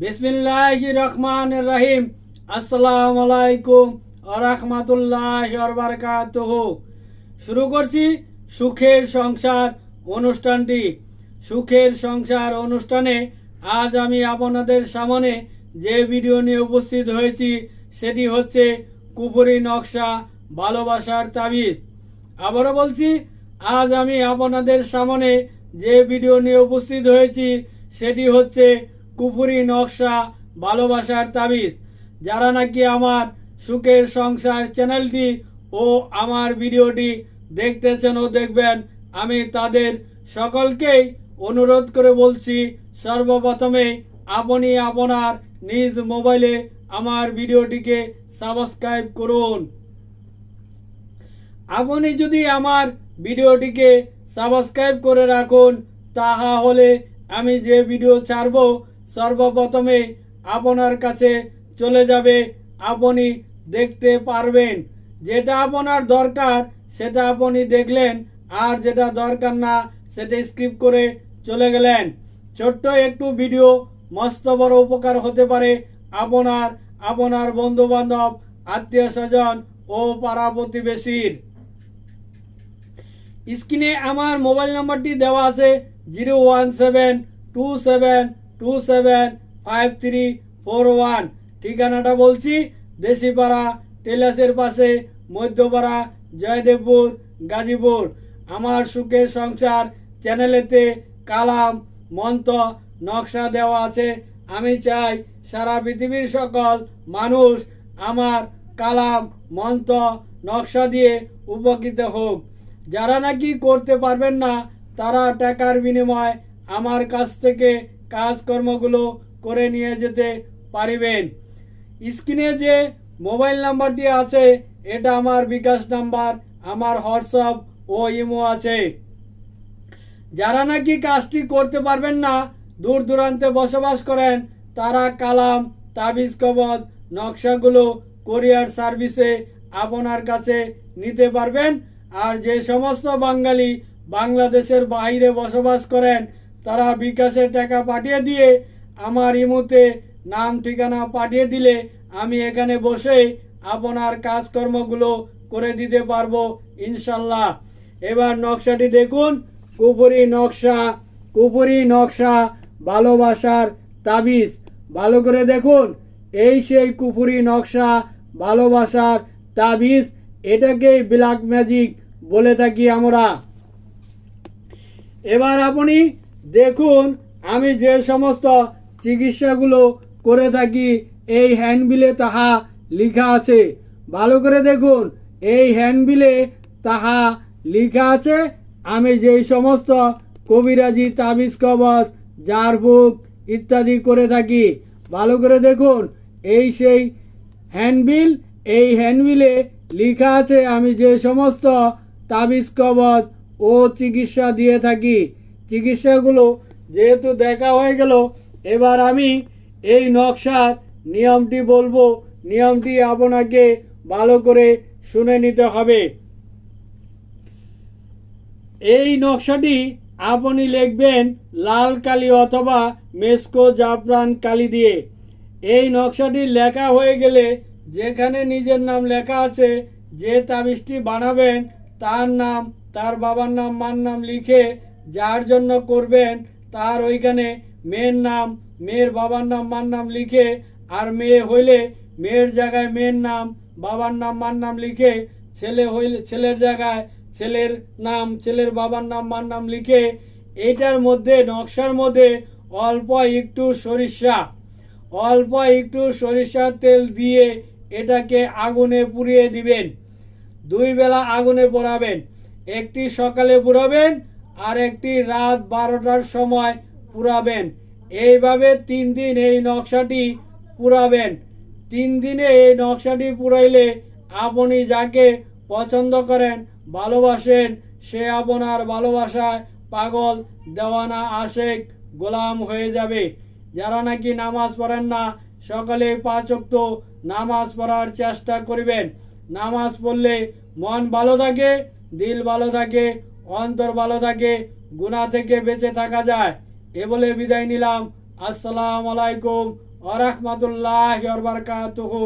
বিসমিল্লাহির রহমানির রহিম। আসসালামু আলাইকুম ওয়া রাহমাতুল্লাহি ওয়া বারাকাতুহু। শুরু করছি সুখের সংসার অনুষ্ঠানটি। সুখের সংসার অনুষ্ঠানে আজ আমি আপনাদের সামনে যে ভিডিও নিয়ে উপস্থিত হয়েছি সেটি হচ্ছে কুফরি নকশা ভালোবাসার তাবিজ। আবারও বলছি, আজ আমি আপনাদের সামনে যে ভিডিও নিয়ে উপস্থিত হয়েছি সেটি হচ্ছে কুফরি নকশা ভালোবাসার তাবিজ। যারা নাকি আমার সুখের সংসার চ্যানেলটি ও আমার ভিডিওটি দেখতেছেন ও দেখবেন, আমি তাদের সকলকেই অনুরোধ করে বলছি, সর্বপ্রথমে আপনি আপনার নিজ মোবাইলে আমার ভিডিওটিকে সাবস্ক্রাইব করুন। আপনি যদি আমার ভিডিওটিকে সাবস্ক্রাইব করে রাখুন, তাহলে আমি যে ভিডিও ছাড়ব সর্বপ্রথমে আপনার কাছে চলে যাবে, আপনি দেখতে পারবেন। যেটা আপনার দরকার সেটা আপনি দেখলেন, আর যেটা দরকার না সেটা স্কিপ করে চলে গেলেন। ছোট্ট একটু ভিডিও মস্ত বড় উপকার হতে পারে আপনার বন্ধু বান্ধব, আত্মীয় স্বজন ও পাড়া প্রতিবেশীর। স্ক্রিনে আমার মোবাইল নাম্বারটি দেওয়া আছে 01727275341। ঠিকানাটা বলছি, দেশিপাড়া টেলাসের পাশে, মধ্যপাড়া, জয়দেবপুর, গাজীপুর। আমার সুখের সংসার চ্যানেলেতে কালাম, মন্ত্র, নকশা দেওয়া আছে। আমি চাই সারা পৃথিবীর সকল মানুষ আমার কালাম, মন্ত্র, নকশা দিয়ে উপকৃত হোক। যারা নাকি করতে পারবেন না তারা টাকার বিনিময়ে আমার কাছ থেকে কাজকর্মগুলো করে নিয়ে যেতে পারিবেন। স্ক্রিনে যে মোবাইল নাম্বারটি আছে এটা আমার বিকাশ নাম্বার, আমার হোয়াটসঅ্যাপ ও ইমো আছে। যারা নাকি কাজটি করতে পারবেন না, দূর দূরান্তে বসবাস করেন, তারা কালাম, তাবিজ, কবজ, নকশাগুলো কোরিয়ার সার্ভিসে আপনার কাছে নিতে পারবেন। আর যে সমস্ত বাঙালি বাংলাদেশের বাইরে বসবাস করেন, তারা বিকাশে টাকা পাঠিয়ে দিয়ে আমার ইমোতে নাম ঠিকানা পাঠিয়ে দিলে আমি এখানে বসে আপনার কাজকর্মগুলো করে দিতে পারবো ইনশাল্লাহ। এবার নকশাটি দেখুন, কুফরি নকশা ভালোবাসার তাবিজ। ভালো করে দেখুন, এই সেই কুফরি নকশা ভালোবাসার তাবিজ। এটাকেই ব্ল্যাক ম্যাজিক বলে থাকি আমরা। এবার আপনি দেখুন আমি যে সমস্ত চিকিৎসাগুলো করে থাকি এই হ্যান্ডবিলে তাহা লেখা আছে। ভালো করে দেখুন, এই হ্যান্ডবিলে তাহা লেখা আছে আমি যেই সমস্ত কবিরাজি, তাবিজ, কবজ, ঝাড়ফুঁক ইত্যাদি করে থাকি। ভালো করে দেখুন, এই সেই হ্যান্ডবিল। এই হ্যান্ডবিলে লেখা আছে আমি যে সমস্ত তাবিজ, কবজ ও চিকিৎসা দিয়ে থাকি। চিকিৎসাগুলো যেহেতু দেখা হয়ে গেল, এবার আমি এই নকশার নিয়মটি বলবো। নিয়মটি আপনাকে ভালো করে শুনে নিতে হবে। এই নকশাটি আপনি লিখবেন লাল কালি অথবা মেসকো জাফরান কালি দিয়ে। এই নকশাটি লেখা হয়ে গেলে যেখানে নিজের নাম লেখা আছে, যে তাবিজটি বানাবেন তার নাম, তার বাবার নাম, মার নাম লিখে, যার জন্য করবেন তার ওইখানে মেয়ের নাম, মেয়ের বাবার নাম, মার নাম লিখে, আর মেয়ে হইলে মেয়ের জায়গায় মেয়ের নাম, বাবার নাম, মার নাম লিখে, ছেলে হইলে ছেলের জায়গায় ছেলের নাম, ছেলের বাবার নাম, মার নাম লিখে, এইটার মধ্যে নকশার মধ্যে অল্প একটু সরিষার তেল দিয়ে এটাকে আগুনে পুড়িয়ে দিবেন। 2 বেলা আগুনে পোড়াবেন, একটি সকালে পুড়াবেন আর একটি রাত 12টার সময় পুড়াবেন। এইভাবে 3 দিন এই নকশাটি পুড়াবেন। 3 দিনে এই নকশাটি পুড়াইলে আপনি যাকে পছন্দ করেন, ভালোবাসেন, সে আপনার ভালোবাসায় পাগল, দেওয়ানা, আশেক, গোলাম হয়ে যাবে। যারা নাকি নামাজ পড়েন না, সকালে 5 ওয়াক্ত নামাজ পড়ার চেষ্টা করবেন। নামাজ পড়লে মন ভালো থাকে, দিল ভালো থাকে, অন্তর ভালো থাকে, গুনাহ থেকে বেঁচে থাকা যায়। এ বলে বিদায় নিলাম। আসসালামু আলাইকুম ওয়া রাহমাতুল্লাহি ওয়া বারাকাতুহু।